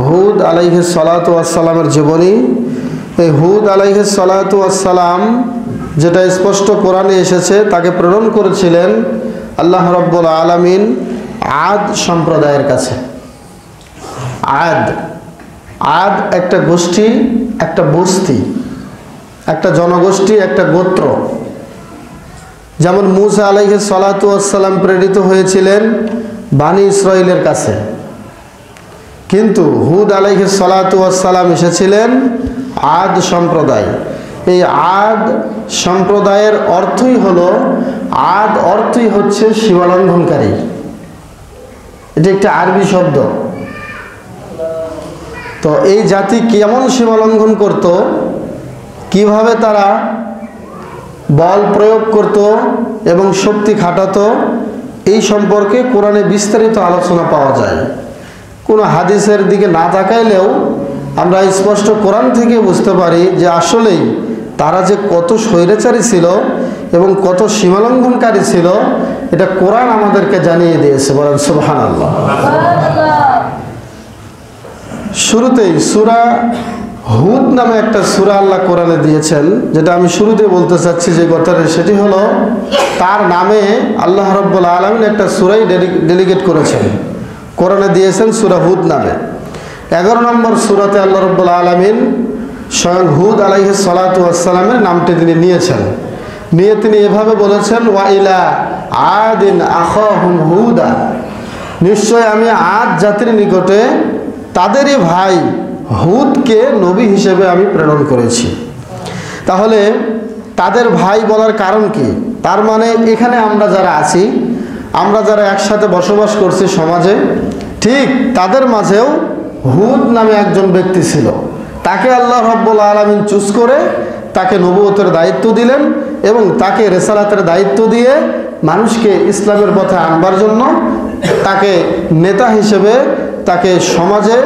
হুদ আলাইহিস সালাতু ওয়াস সালামের জীবনী। এই হুদ আলাইহিস সালাতু ওয়াস সালাম যেটা স্পষ্ট কোরআনে এসেছে, তাকে প্রেরণ করেছিলেন আল্লাহ রাব্বুল আলামিন আদ সম্প্রদায়ের কাছে। আদ একটা গোষ্ঠী, একটা বস্তি, একটা জনগোষ্ঠী, একটা গোত্র। যেমন মূসা আলাইহিস সালাতু ওয়াস সালাম প্রেরিত হয়েছিলেন বানি ইসরাইলের কাছে, কিন্তু হুদ আলাইহিস সালাতু ওয়াস সালাম এসেছিলেন আদ সম্প্রদায়। এই আদ সম্প্রদায়ের অর্থই হলো, আদ অর্থই হচ্ছে সীমালঙ্ঘনকারী। এটা একটা আরবি শব্দ। তো এই জাতি কেমন সীমালঙ্ঘন করত, কিভাবে তারা বল প্রয়োগ করত এবং শক্তি খাটাতো, এই সম্পর্কে কোরআনে বিস্তারিত আলোচনা পাওয়া যায়। কোনো হাদিসের দিকে না তাকাইলেও আমরা স্পষ্ট কোরআন থেকে বুঝতে পারি যে আসলেই তারা যে কত স্বৈরাচারী ছিল এবং কত সীমালঙ্ঘনকারী ছিল, এটা কোরআন আমাদেরকে জানিয়ে দিয়েছে। বলেন সুবহানাল্লাহ। শুরুতেই সূরা হুদ নামে একটা সূরা আল্লাহ কোরআনে দিয়েছেন, যেটা আমি শুরুতে বলতে চাচ্ছি যে কথাটা, সেটি হলো তার নামে আল্লাহ রাব্বুল আলামিন একটা সূরাই ডেলিগেট করেছেন, কোরআনে দিয়েছেন সূরা হুদ নামে। 11 নম্বর সূরাতে আল্লাহ রাব্বুল আলামিন স্বয়ং হুদ আলাইহিস সালাতু ওয়াস সালামের নামটি তিনি নিয়েছেন। নিয়ে তিনি এভাবে বলেছেন, ওয়া ইলা আদিন আখাহুম হুদা, নিশ্চয় আমি আদ জাতির নিকটে তাদেরই ভাই হুদকে নবী হিসেবে আমি প্রেরণ করেছি। তাহলে তাদের ভাই বলার কারণ কি? তার মানে এখানে আমরা যারা আছি, আমরা যারা একসাথে বসবাস করছি সমাজে, ঠিক তাদের মাঝেও হুদ নামে একজন ব্যক্তি ছিল। তাকে আল্লাহ রাব্বুল আলামিন চুজ করে তাকে নবুয়তের দায়িত্ব দিলেন এবং তাকে রিসালাতের দায়িত্ব দিয়ে মানুষকে ইসলামের পথে আনবার জন্য তাকে নেতা হিসেবে তাকে সমাজে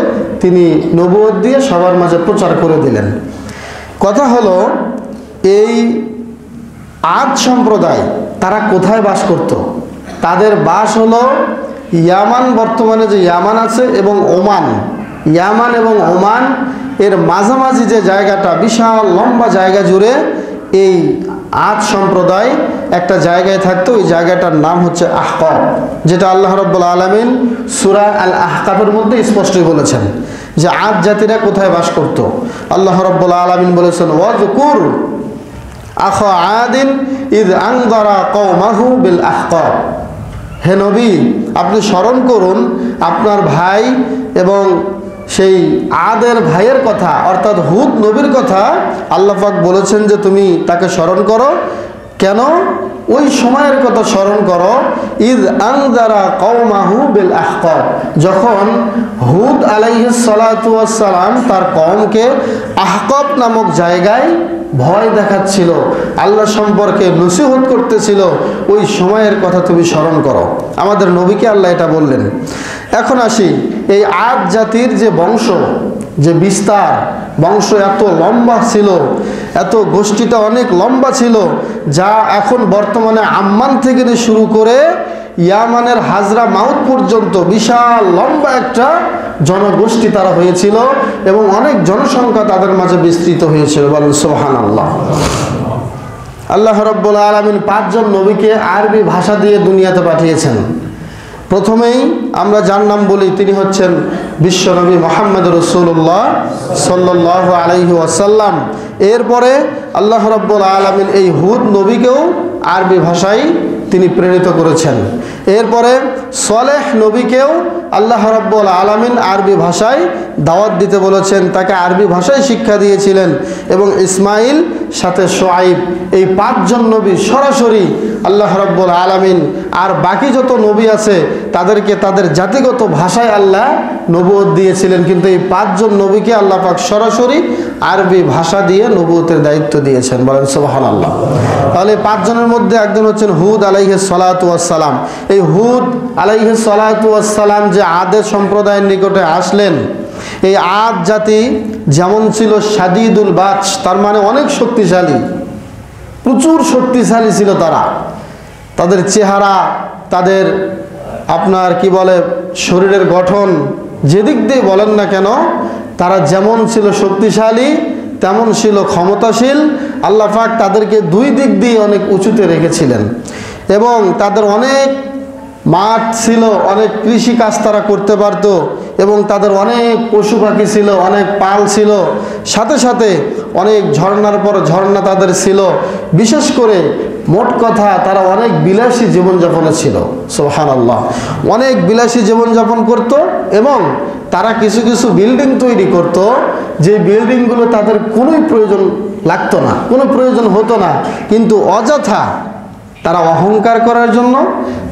তিনি নবুয়ত দিয়ে সবার মাঝে প্রচার করে দিলেন। কথা হলো, এই আদ সম্প্রদায় তারা কোথায় বাস করত? তাদের বাস হলো ইয়ামান, বর্তমানে যে ইয়ামান আছে, এবং ওমান। ইয়ামান এবং ওমান এর মাঝামাঝি যে জায়গাটা, বিশাল লম্বা জায়গা জুড়ে এই আদ সম্প্রদায় একটা জায়গায় থাকতো। ওই জায়গাটার নাম হচ্ছে আহকাব, যেটা আল্লাহ রাব্বুল আলামিন সূরা আল আহকাবের মধ্যে স্পষ্টই বলেছেন যে আদ জাতিরা কোথায় বাস করত। আল্লাহ রাব্বুল আলামিন বলেছেন, ওয়াজকুর আখা আদিন ইদ আনযারা কওমাহু বিল আহকাব। হে নবী, আপনি স্মরণ করুন আপনার ভাই এবং সেই আদের ভাইয়ের কথা, অর্থাৎ হুদ নবীর কথা আল্লাহ পাক বলেছেন যে তুমি তাকে স্মরণ করো। কেন? ওই সময়ের কথা স্মরণ করো, ইদ আনযারা কওমাহু বিল আহকাব, যখন হুদ আলাইহিস সালাতু ওয়াস সালাম তার কওমকে আহকাব নামক জায়গায় ভয় দেখাচ্ছিল, আল্লাহ সম্পর্কে নসিহত করতেছিল। ওই সময়ের কথা তুমি স্মরণ করো। আমাদের নবীকে আল্লাহ এটা বললেন। এখন আসি, এই আদ জাতির যে বংশ, যে বিস্তার, বংশ এত লম্বা ছিল, এত গোষ্ঠীটা অনেক লম্বা ছিল, যা এখন বর্তমানে আম্মান থেকে শুরু করে ইয়ামানের হাজরা মাউত পর্যন্ত বিশাল লম্বা একটা জনগোষ্ঠী তারা হয়েছিল এবং অনেক জনসংখ্যা তাদের মাঝে বিস্তৃত হয়েছিল। বলেন সুবহানাল্লাহ। আল্লাহ রাব্বুল আলামিন 5 জন নবীকে আরবি ভাষা দিয়ে দুনিয়াতে পাঠিয়েছেন। প্রথমেই আমরা যার নাম বলি, তিনি হচ্ছেন বিশ্বনবী মুহাম্মদ রাসূলুল্লাহ সাল্লাল্লাহু আলাইহি ওয়াসাল্লাম। এরপরে আল্লাহ রাব্বুল আলামিন এই হুদ নবীকেও আরবি ভাষায় তিনি প্রেরিত করেছেন। এরপরে সালেহ নবীকেও আল্লাহ রাব্বুল আলামিন আরবি ভাষায় দাওয়াত দিতে বলেছেন, তাকে আরবি ভাষায় শিক্ষা দিয়েছিলেন। এবং ইসমাইল সাথে শুআইব, এই 5 জন নবী সরাসরি আল্লাহ রাব্বুল আলামিন আর বাকি যত নবী আছে তাদেরকে তাদের জাতিগত ভাষায় আল্লাহ নবুয়ত দিয়েছিলেন, কিন্তু এই 5 জন নবীকে আল্লাহ পাক সরাসরি আরবি ভাষা দিয়ে নবুয়তের দায়িত্ব দিয়েছেন। বলেন সুবহানাল্লাহ। তাহলে 5 জনের মধ্যে একজন হচ্ছেন হুদ আলাইহিস সালাতু ওয়াস সালাম। এই হুদ আলাইহিস সালাতু ওয়াস সালাম যে আদের সম্প্রদায়ের নিকটে আসলেন, এই আদ জাতি যেমন ছিল শাদীদুল বাচ, তার মানে অনেক শক্তিশালী, প্রচুর শক্তিশালী ছিল তারা। তাদের চেহারা, তাদের আপনার কি বলে শরীরের গঠন, যেদিক দিয়ে বলেন না কেন, তারা যেমন ছিল শক্তিশালী তেমন ছিল ক্ষমতাশীল। আল্লাহ পাক তাদেরকে দুই দিক দিয়ে অনেক উঁচুতে রেখেছিলেন এবং তাদের অনেক মাঠ ছিল, অনেক কৃষি কাজ তারা করতে পারত এবং তাদের অনেক পশু পাখি ছিল, অনেক পাল ছিল, সাথে সাথে অনেক ঝর্ণার পর ঝর্ণা তাদের ছিল। বিশেষ করে মোট কথা তারা অনেক বিলাসী জীবনযাপনে ছিল। সুবহানাল্লাহ, অনেক বিলাসী জীবনযাপন করত এবং তারা কিছু কিছু বিল্ডিং তৈরি করত, যে বিল্ডিংগুলো তাদের কোনোই প্রয়োজন লাগতো না, কোনো প্রয়োজন হতো না, কিন্তু অযথা তারা অহংকার করার জন্য,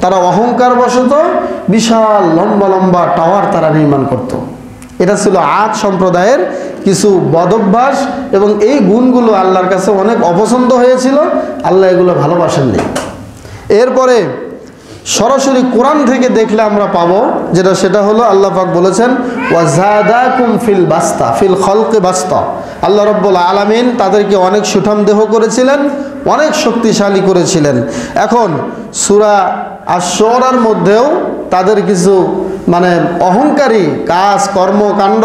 তারা অহংকার বশত বিশাল লম্বা লম্বা টাওয়ার তারা নির্মাণ করত। এটা ছিল আদ সম্প্রদায়ের কিছু বদভ্যাস এবং এই গুণগুলো আল্লাহর কাছে অনেক অপছন্দ হয়েছিল। আল্লাহ এগুলো ভালোবাসেননি। এরপরে সরাসরি কোরআন থেকে দেখলে আমরা পাবো সেটা হলো আল্লাহ পাক বলেছেন ওয়াজাদাকুম ফিল বাস্তা ফিল খলকে বাস্তা। আল্লাহ রাব্বুল আলামিন তাদেরকে অনেক সুঠাম দেহ করেছিলেন, অনেক শক্তিশালী করেছিলেন। এখন সূরা আশ-শুআরার মধ্যেও তাদের কিছু অহংকারী কাজ কর্মকাণ্ড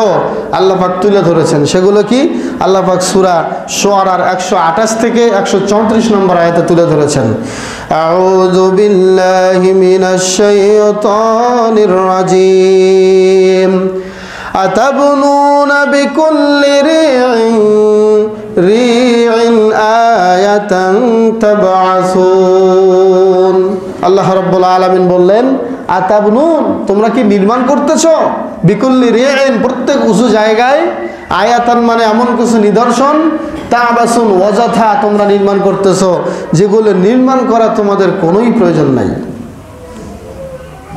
আল্লাহ পাক তুলে ধরেছেন। সেগুলো কি? আল্লাহ পাক সূরা শুআরার 128 থেকে 134 নম্বর আয়াতে তুলে ধরেছেন। আউযু বিল্লাহি মিনাশ শাইতানির রাজিম। আতাবনুনা বিকুল্লি রি'in আয়াতান তাবআসুন। আল্লাহ রাব্বুল আলামিন বললেন, আতাবনুন, তোমরা কি নির্মাণ করতেছো, বিকুল্লি রি'in, প্রত্যেক উঁচু জায়গায়, আয়াতান মানে এমন কিছু নিদর্শন, তাবাসুন, অযথা তোমরা নির্মাণ করতেছো, যেগুলো নির্মাণ করা তোমাদের কোনোই প্রয়োজন নাই।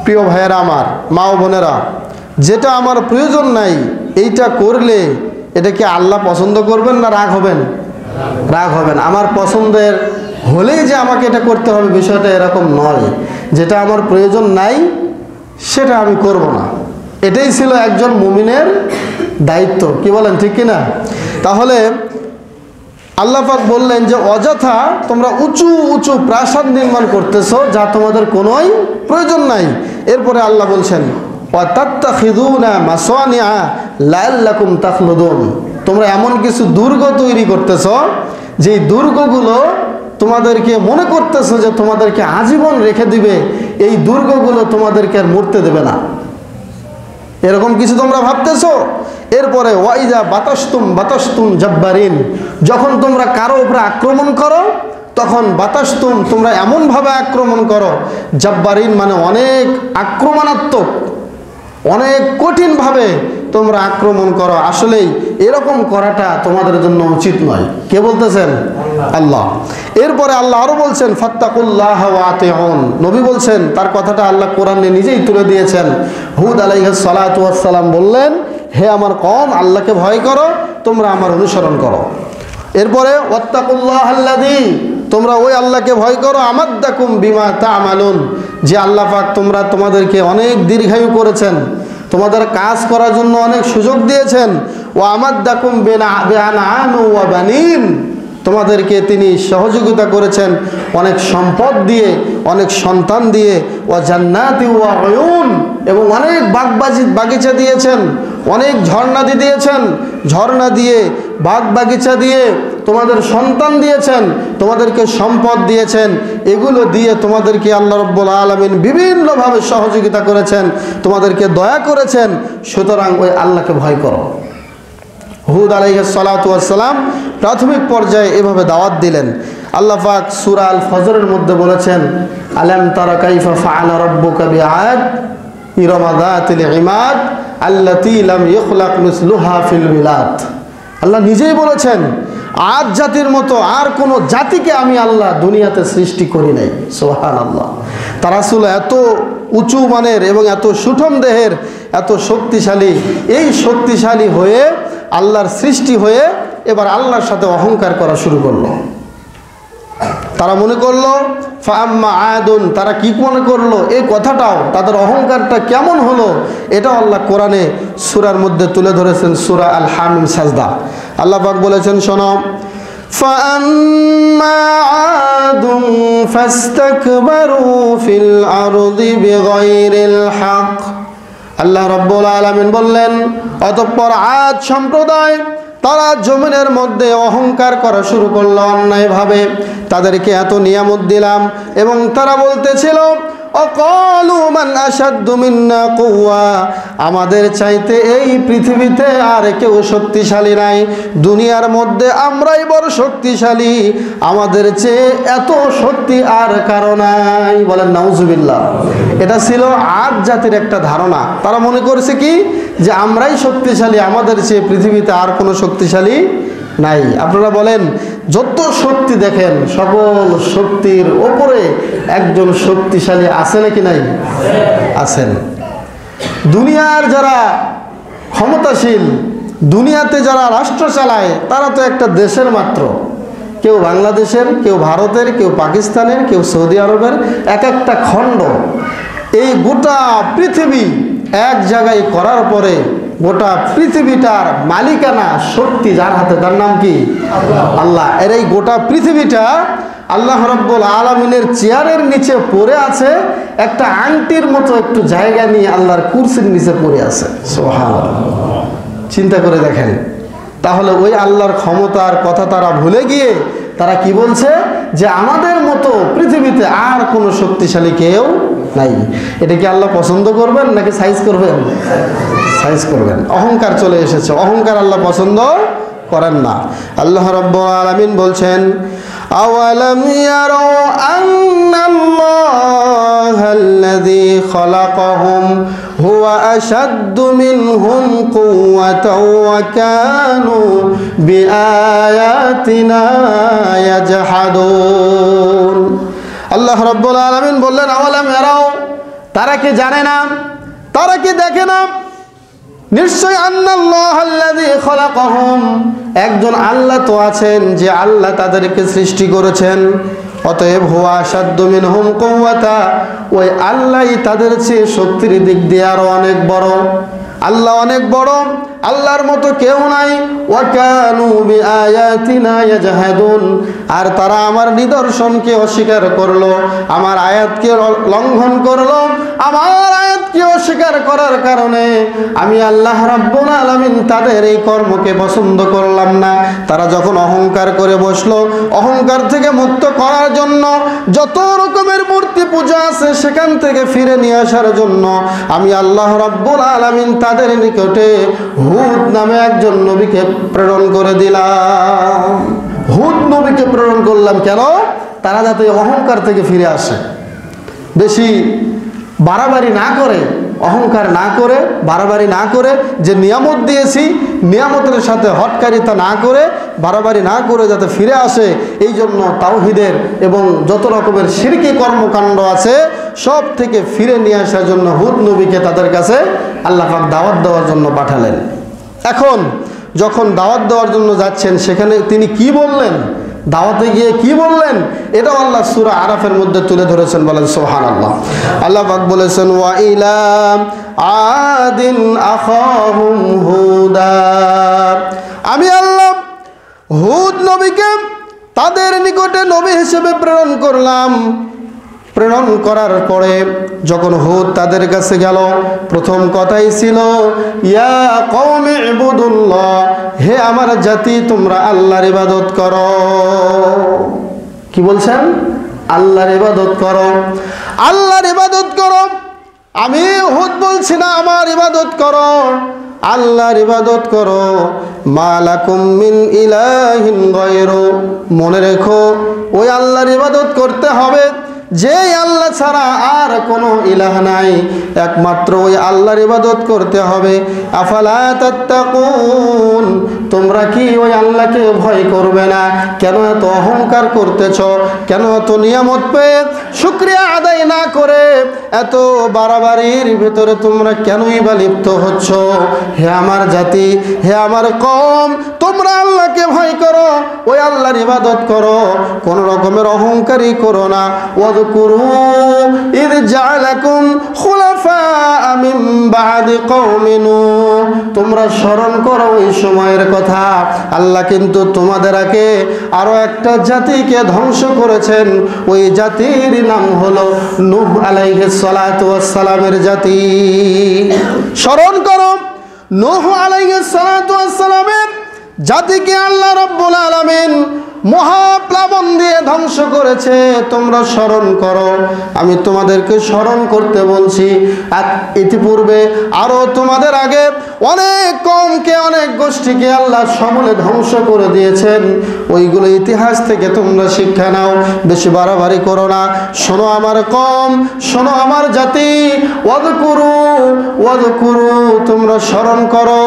প্রিয় ভাইয়েরা আমার, মা ও বোনেরা, যেটা আমার প্রয়োজন নাই এইটা করলে এটা কি আল্লাহ পছন্দ করবেন না রাগ হবেন? রাগ হবেন। আমার পছন্দের হলেই যে আমাকে এটা করতে হবে বিষয়টা এরকম নয়। যেটা আমার প্রয়োজন নাই সেটা আমি করব না, এটাই ছিল একজন মুমিনের দায়িত্ব। কি বলেন, ঠিক কিনা? তাহলে আল্লাহ পাক বললেন যে অযথা তোমরা উঁচু উঁচু প্রাসাদ নির্মাণ করতেছো যা তোমাদের কোনোই প্রয়োজন নাই। এরপরে আল্লাহ বলছেন ওয়াতাত্তাখিযুনা মাসানিআ লাআল্লাকুম তাখলুদুন, তোমরা এমন কিছু দুর্গ তৈরি করতেছো যেই দুর্গগুলো তোমাদেরকে মনে করতেছো যে তোমাদেরকে আজীবন রেখে দিবে, এই দুর্গগুলো তোমাদেরকে আর মরতে দেবে না, এরকম কিছু তোমরা ভাবতেছো। এরপরে ওয়াইজা বাতাসতুম জাব্বারিন, যখন তোমরা কারো উপরে আক্রমণ করো তখন বাতাসতুম, তোমরা এমনভাবে আক্রমণ করো, জাব্বারিন মানে অনেক আক্রমণাত্মক, অনেক কঠিনভাবে তোমরা আক্রমণ করো। আসলেই এরকম করাটা তোমাদের জন্য উচিত নয়। কে বলতেছেন? আল্লাহ। এরপরে আল্লাহ আরো বলছেন ফাত্তাকুল্লাহ ওয়া আতিউন, নবী বলছেন, তার কথাটা আল্লাহ কোরআনে নিজেই তুলে দিয়েছেন। হুদ আলাইহিস সালাতু ওয়াস সালাম বললেন, হে আমার কওম, আল্লাহকে ভয় করো, তোমরা আমার অনুসরণ করো। এরপরে ওয়াত্তাকুল্লাহাল্লাযী, তোমরা ওই আল্লাহকে ভয় করো, আমাদ্দাকুম বিমা তা'মালুন, যে আল্লাহ পাক তোমাদেরকে অনেক দীর্ঘায়ু করেছেন, তোমাদের কাজ করার জন্য অনেক সুযোগ দিয়েছেন। ওয়া আমাদ্দাকুম বিআনআমি ওয়া বানিন, তোমাদেরকে তিনি সহযোগিতা করেছেন অনেক সম্পদ দিয়ে, অনেক সন্তান দিয়ে। ওয়া জান্নাতি ওয়া উয়ুন, এবং অনেক বাগিচা দিয়েছেন, অনেক ঝর্ণা দিয়েছেন, ঝর্ণা দিয়ে বাগ বাগিচা দিয়ে তোমাদের সন্তান দিয়েছেন, তোমাদেরকে সম্পদ দিয়েছেন। এগুলো দিয়ে তোমাদেরকে আল্লাহ রাব্বুল আলামিন বিভিন্নভাবে সহযোগিতা করেছেন, তোমাদেরকে দয়া করেছেন। সুতরাং ওই আল্লাহকে ভয় করো। হুদ আলাইহিস সালাতু ওয়াস সালাম প্রাথমিক পর্যায়ে এভাবে দাওয়াত দিলেন। আল্লাহ পাক সূরা আল ফজরের মধ্যে বলেছেন, আলাম তারা কাইফা ফাআলা রাব্বুকা বিআদ ইরামা যাতিল ইমাদ আল্লাতী লাম ইখলাক মিসলুহা ফিল বিলাদ। আল্লাহ নিজেই বলেছেন, আদ জাতির মতো আর কোনো জাতিকে আমি আল্লাহ দুনিয়াতে সৃষ্টি করি নাই। সুবহানাল্লাহ। তারা ছিল এত উঁচু মানের এবং এত সুঠম দেহের, এত শক্তিশালী। এই শক্তিশালী হয়ে আল্লাহর সৃষ্টি হয়ে এবার আল্লাহর সাথে অহংকার করা শুরু করলো। তারা মনে করলো ফাআম্মা আদুন, তারা কি মনে করলো, এই কথাটাও তাদের অহংকারটা কেমন হলো এটাও আল্লাহ কোরআনে সূরার মধ্যে তুলে ধরেছেন। সূরা আল হামিম সাজদা। আল্লাহ পাক বলেছেন, শোনো, ফাআম্মা আদুন ফাস্তাকবারু ফিল আরদি বিগাইরিল হক আল্লাহ রাব্বুল আলামিন বললেন, অতঃপর আদ সম্প্রদায় তারা জমিনের মধ্যে অহংকার করা শুরু করলো অন্যায়ভাবে। তাদেরকে এত নিয়ামত দিলাম এবং তারা বলতেছিল, অকালু মান আশাদ্দু মিন্না কুওয়া, আমাদের চাইতে এই পৃথিবীতে আর কেউ শক্তিশালী নাই, দুনিয়ার মধ্যে আমরাই বড় শক্তিশালী, আমাদের চেয়ে এত শক্তি আর কারো নাই। বলেন নাউজুবিল্লাহ। এটা ছিল আদ জাতির একটা ধারণা। তারা মনে করছে কি, যে আমরাই শক্তিশালী, আমাদের চেয়ে পৃথিবীতে আর কোনো শক্তিশালী নাই। আপনারা বলেন, যত শক্তি দেখেন সকল শক্তির ওপরে একজন শক্তিশালী আছে নাকি নাই? আছেন। দুনিয়ার যারা ক্ষমতাশীল, দুনিয়াতে যারা রাষ্ট্র চালায়, তারা তো একটা দেশের মাত্র, কেউ বাংলাদেশের, কেউ ভারতের, কেউ পাকিস্তানের, কেউ সৌদি আরবের, এক একটা খণ্ড। এই গোটা পৃথিবী এক জায়গায় করার পরে গোটা পৃথিবীটার মালিকানা শক্তি যার হাতে, তার নাম কি? আল্লাহ। এর এই গোটা পৃথিবীটা আল্লাহ রাব্বুল আলামিনের চেয়ারের নিচে পড়ে আছে, একটা আংটির মতো একটু জায়গা নিয়ে আল্লাহর কুরসির নিচে পড়ে আছে। সুবহানাল্লাহ। চিন্তা করে দেখেন, তাহলে ওই আল্লাহর ক্ষমতার কথা তারা ভুলে গিয়ে তারা কি বলছে, যে আমাদের মতো পৃথিবীতে আর কোনো শক্তিশালী কেউ নাই। এটা কি আল্লাহ পছন্দ করবেন নাকি সাইজ করবেন? সাইজ করবেন। অহংকার চলে এসেছে, অহংকার আল্লাহ পছন্দ করেন না। আল্লাহ রাব্বুল আলামিন বলছেন, আওয়ালাম ইয়ারাউ আন্নাল্লাহাল্লাযী খালাকাহুম হুয়া আশাদ্দু মিনহুম কুওয়াতাও ওয়া কানু বিআয়াতিনা ইয়াজহাদুন। আল্লাহ রাব্বুল আলামিন বললেন, আওয়ালাম ইয়ারাউ, তারা কি জানে না, তারা কি দেখে না, নিশ্চয় আন্নাল্লাহাল্লাযী খালাকাহুম, একজন আল্লাহ তো আছেন, যে আল্লাহ তাদেরকে সৃষ্টি করেছেন। অতএব হুয়া আশাদ্দু মিনহুম কুওয়াতা, ওই আল্লাহই তাদের চেয়ে শক্তির দিক দিয়ে আরো অনেক বড়। আল্লাহ অনেক বড়, আল্লাহর মতো কেউ নাই। ওয়া কানু বিআয়াতিনা ইয়াজহাদুন, আর তারা আমার নিদর্শনকে অস্বীকার করলো, আমার আয়াতকে লঙ্ঘন করলো। আমার আয়াতকে অস্বীকার করার কারণে আমি আল্লাহ রাব্বুল আলামিন তাদের এই কর্মকে পছন্দ করলাম না। তারা যখন অহংকার করে বসলো, অহংকার থেকে মুক্ত করার জন্য যত রকমের মূর্তি পূজা আছে সেখান থেকে ফিরে নিয়ে আসার জন্য আমি আল্লাহ রাব্বুল আলামিন তাদের নিকটে হুদ নামে একজন নবীকে প্রেরণ করে দিলাম। হুদ নবীকে প্রেরণ করলাম কেন? তারা যাতে অহংকার থেকে ফিরে আসে, বেশি বাড়াবাড়ি না করে, অহংকার না করে, বাড়াবাড়ি না করে, যে নিয়ামত দিয়েছি নিয়ামতের সাথে হটকারিতা না করে, বাড়াবাড়ি না করে যাতে ফিরে আসে, এই জন্য তাওহীদের এবং যত রকমের শিরকি কর্মকাণ্ড আছে সব থেকে ফিরে নিয়ে আসার জন্য হুদ নবীকে তাদের কাছে আল্লাহ পাক দাওয়াত দেওয়ার জন্য পাঠালেন। এখন যখন দাওয়াত দেওয়ার জন্য যাচ্ছেন, সেখানে তিনি কি বললেন, দাওয়াতে গিয়ে কি বললেন, এটাও আল্লাহ সূরা আরাফের মধ্যে তুলে ধরেছেন। বলেন সুবহানাল্লাহ। আল্লাহ পাক বলেছেন, ওয়া ইলা আদিন আখাহুম হুদা, আমি আল্লাহ হুদ নবীকে তাদের নিকটে নবী হিসেবে প্রেরণ করলাম। প্রেরণ করার পরে যখন হুদ তাদের কাছে গেল, প্রথম কথাই ছিল, ইয়া কওমি ইবুদুল্লাহ, হে আমার জাতি তোমরা আল্লাহর ইবাদত করো। কি বলছেন? আল্লাহর ইবাদত করো, আল্লাহর ইবাদত করো। আমি হুদ বলছি না আমার ইবাদত করো, আল্লাহর ইবাদত করো। মা লাকুম মিন ইলাহিন গায়রু, মনে রেখো ওই আল্লাহর ইবাদত করতে হবে যে আল্লাহ ছাড়া আর কোনো ইলাহ নাই, একমাত্র ওই আল্লাহর ইবাদত করতে হবে। আফালা তাত্তাকুন, তোমরা কি ওই আল্লাহকে ভয় করবে না? কেন এত অহংকার করতেছ? কেন এত নিয়ামত পেয়ে শুকরিয়া আদায় না করে এত বাড়াবাড়ির ভিতরে তোমরা কেনই বা লিপ্ত হচ্ছ? হে আমার জাতি, হে আমার কওম, তোমরা আল্লাহকে ভয় করো, ওই আল্লাহর ইবাদত করো, কোন রকমের অহংকারই করো না। ওয়াযকুরু ইয জাআলাকুম খুলাফা মিন বা'দি কওমি নূহ, তোমরা স্মরণ করো ওই সময়ের কথা, আল্লাহ কিন্তু তোমাদের আগে আরো একটা জাতিকে ধ্বংস করেছেন। ওই জাতির নাম হলো নূহ আলাইহিস সালাতু ওয়াস সালামের জাতি। স্মরণ করো নূহ আলাইহিস সালাতু ওয়াস সালামের জাতিকে আল্লাহ রাব্বুল আলামিন মহাপ্লাবন দিয়ে ধ্বংস করেছে। তোমরা স্মরণ করো, আমি তোমাদেরকে স্মরণ করতে বলছি। আর ইতিপূর্বে আরো তোমাদের আগে অনেক কওমকে, অনেক গোষ্ঠীকে আল্লাহ সমূলে ধ্বংস করে দিয়েছেন। ওইগুলো ইতিহাস থেকে তোমরা শিক্ষা নাও, বেশি বাড়াবাড়ি করো না। শোনো আমার কওম, শোনো আমার জাতি, ওয়াযকুরু ওয়াযকুরু, তোমরা স্মরণ করো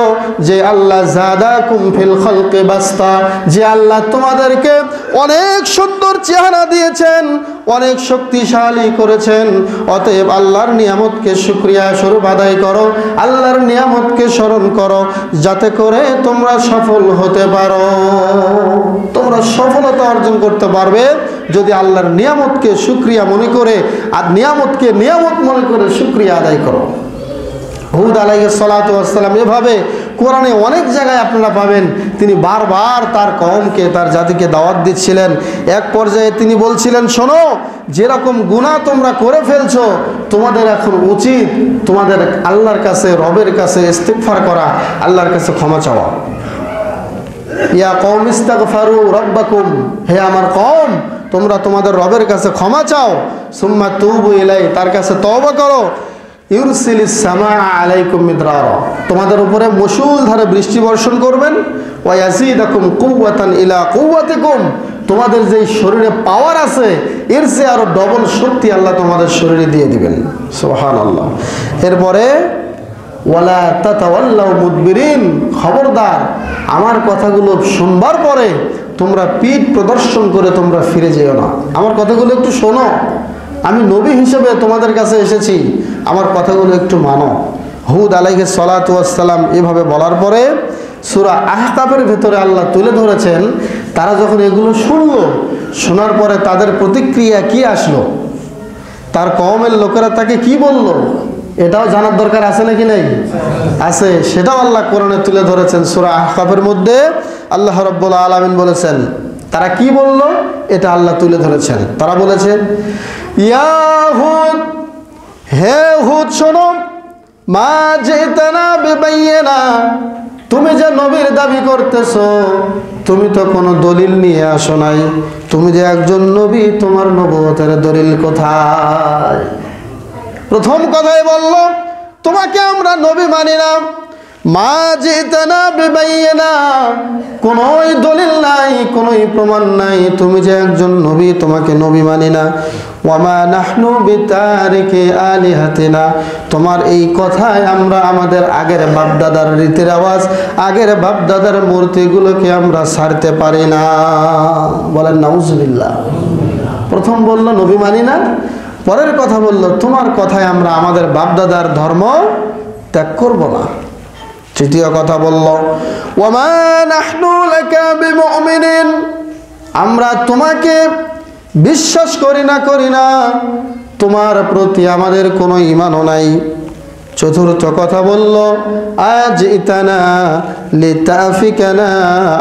যে আল্লাহ যাদাকুম ফিল খালকি বাসতা, যে আল্লাহ তোমাদেরকে অনেক সুন্দর চেহারা দিয়েছেন, অনেক শক্তিশালী করেছেন। অতএব আল্লাহর নিয়ামতকে শুকরিয়া স্বরূপ আদায় করো, আল্লাহর নিয়ামতকে স্মরণ করো, যাতে করে তোমরা সফল হতে পারো। তোমরা সফলতা অর্জন করতে পারবে যদি আল্লাহর নিয়ামতকে শুকরিয়া মনে করে, আর নিয়ামতকে নিয়ামত মনে করে শুকরিয়া আদায় করো। হুদ আলাইহিস সালাতু ওয়াস সালাম এভাবে কোরআনে অনেক জায়গায় আপনারা পাবেন, তিনি বারবার তার কওমকে, তার জাতিকে দাওয়াত দিচ্ছিলেন। এক পর্যায়ে তিনি বলছিলেন, শোনো, যেরকম গুনাহ তোমরা করে ফেলছো, তোমাদের এখন উচিত তোমাদের আল্লাহর কাছে, রবের কাছে ইস্তিগফার করা, আল্লাহর কাছে ক্ষমা চাওয়া। ইয়া কওম ইস্তাগফারু রাব্বাকুম, হে আমার কওম, তোমরা তোমাদের রবের কাছে ক্ষমা চাও। সুম্মা তুবু ইলাই, তার কাছে তওবা করো। ইউরসিলিস সামাআ আলাইকুম মিদরারা, তোমাদের উপরে মুষলধারে বৃষ্টি বর্ষণ করবেন। ওয়া ইয়াজিদাকুম কুওয়াতান ইলা কুওয়াতিকুম, তোমাদের যে শরীরে পাওয়ার আছে এর চেয়ে আরো ডবল শক্তি আল্লাহ তোমাদের শরীরে দিয়ে দিবেন। সুবহানাল্লাহ। এরপরে ওয়ালা তাতাওয়াল্লাউ মুদবিরিন, খবরদার আমার কথাগুলো শুনবার পরে তোমরা পিঠ প্রদর্শন করে তোমরা ফিরে যেও না। আমার কথাগুলো একটু শোনো, আমি নবী হিসেবে তোমাদের কাছে এসেছি, আমার কথাগুলো একটু মানো। হুদ আলাইহিস সালাতু ওয়াস সালাম এভাবে বলার পরে সূরা আহকাফের ভেতরে আল্লাহ তুলে ধরেছেন, তারা যখন এগুলো শুনলো, শোনার পরে তাদের প্রতিক্রিয়া কি আসলো, তার কওমের লোকেরা তাকে কি বলল, এটাও জানার দরকার আছে নাকি নেই? আছে। সেটাও আল্লাহ কোরআনে তুলে ধরেছেন। সূরা আহকাফের মধ্যে আল্লাহ রাব্বুল আলামিন বলেছেন, তারা কি বলল এটা আল্লাহ তুলে ধরেছেন। তারা বলেছে, ইয়া হুদ, হে হুদ শোনো, মা জিতানা বিবাইয়িনা, তুমি যে নবীর দাবি করতেছো, তুমি তো কোনো দলিল নিয়ে আসো নাই। তুমি যে একজন নবী, তোমার নবুয়তের দলিল কোথায়? প্রথম কথাই বলল, তোমাকে আমরা নবী মানি না। মা জিতানা বিবাইয়িনা, কোনোই দলিল নাই, কোনোই প্রমাণ নাই, তুমি যে একজন নবী, তোমাকে নবী মানি না। ওয়ামা নাহনু বিতারিকি আলিহাতিনা, তোমার এই কথায় আমরা আমাদের আগের বাপদাদার রীতির আওয়াজ, আগের বাপদাদার মূর্তিগুলোকে আমরা ছাড়তে পারি না। বলেন নাউজুবিল্লাহ। প্রথম বলল নবী মানি না, পরের কথা বলল তোমার কথায় আমরা আমাদের বাপদাদার ধর্ম ত্যাগ করব না। তৃতীয় কথা বলল, ওয়ামা নাহনু লাকা বিমুমিনিন, আমরা তোমাকে বিশ্বাস করি না, তোমার প্রতি আমাদের কোনো ঈমানও নাই। চতুর্থ কথা বলল, আজ ইতানা লিতাফিকানা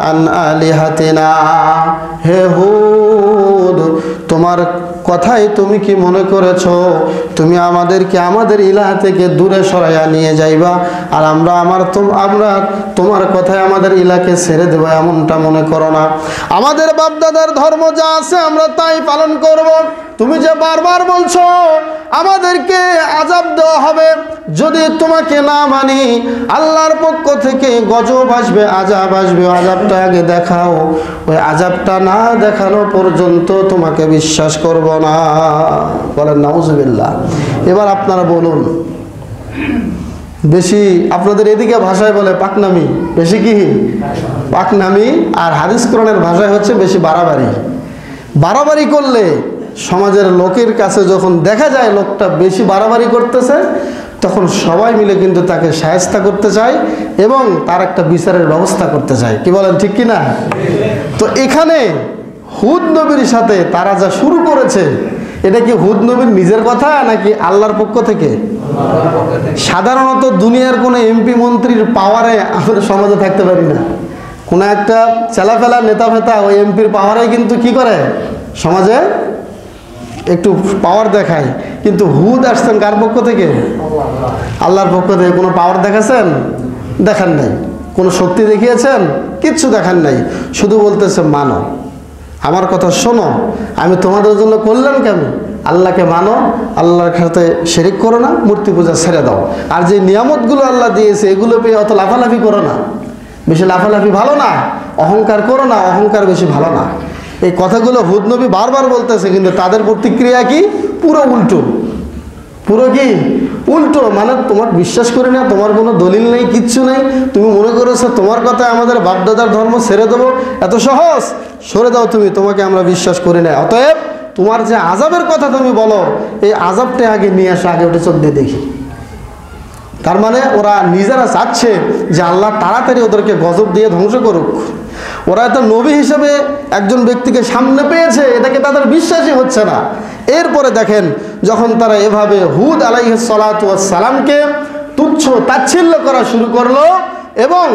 আন আলিহাতিনা, হে হুদ, তোমার কথাই তুমি কি মনে করেছো তুমি আমাদেরকে আমাদের ইলাহ থেকে দূরে সরাইয়া নিয়ে যাইবা, আর আমরা তোমার কথায় আমাদের ইলাকে ছেড়ে দেবো, এমনটা মনে করো না। আমাদের বাপদাদার ধর্ম যা আছে আমরা তাই পালন করব। তুমি যে বারবার বলছো আমাদেরকে আযাব দেওয়া হবে যদি তোমাকে না মানি, আল্লাহর পক্ষ থেকে গজব আসবে, আযাব আসবে, আযাবটা আগে দেখাও। ওই আযাবটা না দেখানো পর্যন্ত তোমাকে বিশ্বাস করব না। বলেন নাউজুবিল্লাহ। এবার আপনারা বলুন, বেশি আপনাদের এদিকে ভাষায় বলে পাকনামি, বেশি কি পাকনামি, আর হাদিস কোরআনের ভাষায় হচ্ছে বেশি বাড়াবাড়ি। বাড়াবাড়ি করলে সমাজের লোকের কাছে যখন দেখা যায় লোকটা বেশি বাড়াবাড়ি করতেছে, তখন সবাই মিলে কিন্তু তাকে শায়েস্তা করতে চায় এবং তার একটা বিচারের ব্যবস্থা করতে চায়। কি বলেন, ঠিক কি না? তো এখানে হুদ নবীর সাথে তারা যা শুরু করেছে, এটা কি হুদ নবীর নিজের কথা নাকি আল্লাহর পক্ষ থেকে? সাধারণত দুনিয়ার কোনো এমপি মন্ত্রীর পাওয়ারে আমরা সমাজে থাকতে পারি না। কোনো একটা চেলাফেলা নেতা ফেতা ওই এমপির পাওয়ারে কিন্তু কি করে সমাজে একটু পাওয়ার দেখায়। কিন্তু হুদ আসছেন কার পক্ষ থেকে? আল্লাহর পক্ষ থেকে। কোনো পাওয়ার দেখাচ্ছেন? দেখান নাই। কোনো শক্তি দেখিয়েছেন? কিচ্ছু দেখান নাই। শুধু বলতেছে মানো, আমার কথা শোনো, আমি তোমাদের জন্য করলাম কেন? আল্লাহকে মানো, আল্লাহর সাথে শিরিক করো না, মূর্তি পূজা ছেড়ে দাও। আর যে নিয়ামতগুলো আল্লাহ দিয়েছে এগুলো পেয়ে অত লাফালাফি করো না। বেশি লাফালাফি ভালো না, অহংকার করো না, অহংকার বেশি ভালো না। এই কথাগুলো হুদ নবী বারবার বলতেছে, কিন্তু তাদের প্রতিক্রিয়া কি? পুরো উল্টো। পুরো কি উল্টো। মানে তোমার বিশ্বাস করি না, তোমার কোনো দলিল নেই, কিচ্ছু নেই, তুমি মনে করেছো তোমার কথা আমাদের বাপদাদার ধর্ম ছেড়ে দেবো, এত সহজ? সরে দাও তুমি, তোমাকে আমরা বিশ্বাস করি না। অতএব তোমার যে আযাবের কথা তুমি বলো, এই আযাবটা আগে নিয়ে আসো, আগে ওটা চোখ দিয়ে দেখি। তার মানে ওরা নিজেরা চাচ্ছে যে আল্লাহ তাড়াতাড়ি ওদেরকে গজব দিয়ে ধ্বংস করুক। ওরা এত নবী হিসেবে একজন ব্যক্তিকে সামনে পেয়েছে, এটাকে তাদের বিশ্বাসই হচ্ছে না। এরপরে দেখেন, যখন তারা এভাবে হুদ আলাইহিস সালাতু ওয়াস সালামকে তুচ্ছ তাচ্ছিল্য করা শুরু করলো এবং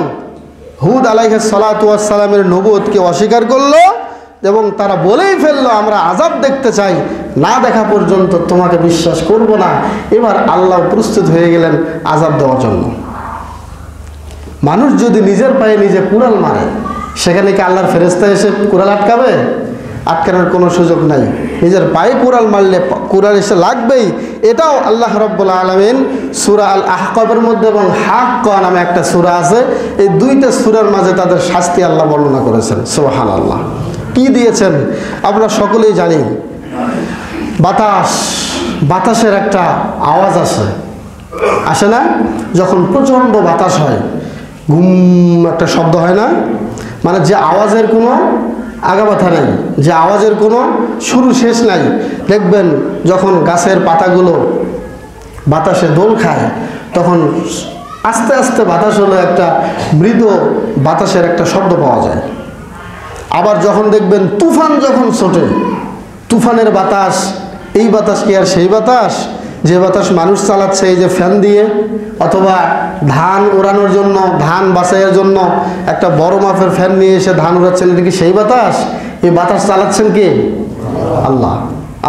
হুদ আলাইহিস সালাতু ওয়াস সালামের নবুয়তকে অস্বীকার করলো এবং তারা বলেই ফেললো আমরা আযাব দেখতে চাই, না দেখা পর্যন্ত তোমাকে বিশ্বাস করব না। এবার আল্লাহ প্রস্তুত হয়ে গেলেন আযাব দেওয়ার জন্য। মানুষ যদি নিজের পায়ে নিজে কুড়াল মারে, সেখানে কি আল্লাহর ফেরেশতা এসে কুড়াল আটকাবে? আটকানোর কোনো সুযোগ নাই। নিজের পায়ে কুড়াল মারলে কুড়াল এসে লাগবেই। এটাও আল্লাহ রাব্বুল আলামিন সূরা আল আহকাবের মধ্যে এবং হাক্কা নামে একটা সূরা আছে, এই দুইটা সূরার মাঝে তাদের শাস্তি আল্লাহ বর্ণনা করেছেন। সুবহানাল্লাহ। কি দিয়েছেন আমরা সকলেই জানি। বাতাসের একটা আওয়াজ আসে না? যখন প্রচণ্ড বাতাস হয়, ঘুম একটা শব্দ হয় না? মানে যে আওয়াজের কোনো আগামাথা নেই, যে আওয়াজের কোনো শুরু শেষ নাই। দেখবেন যখন গাছের পাতাগুলো বাতাসে দোল খায়, তখন আস্তে আস্তে বাতাস হলো একটা মৃদু বাতাসের একটা শব্দ পাওয়া যায়। আবার যখন দেখবেন তুফান যখন ছোটে, তুফানের বাতাস, এই বাতাস কি আর সেই বাতাস যে বাতাস মানুষ চালাচ্ছে এই যে ফ্যান দিয়ে, অথবা ধান ওড়ানোর জন্য, ধান বাছাইয়ের জন্য একটা বড় মাপের ফ্যান নিয়ে এসে ধান ওড়াচ্ছেন, এটা কি সেই বাতাস? এই বাতাস চালাচ্ছেন কে? আল্লাহ।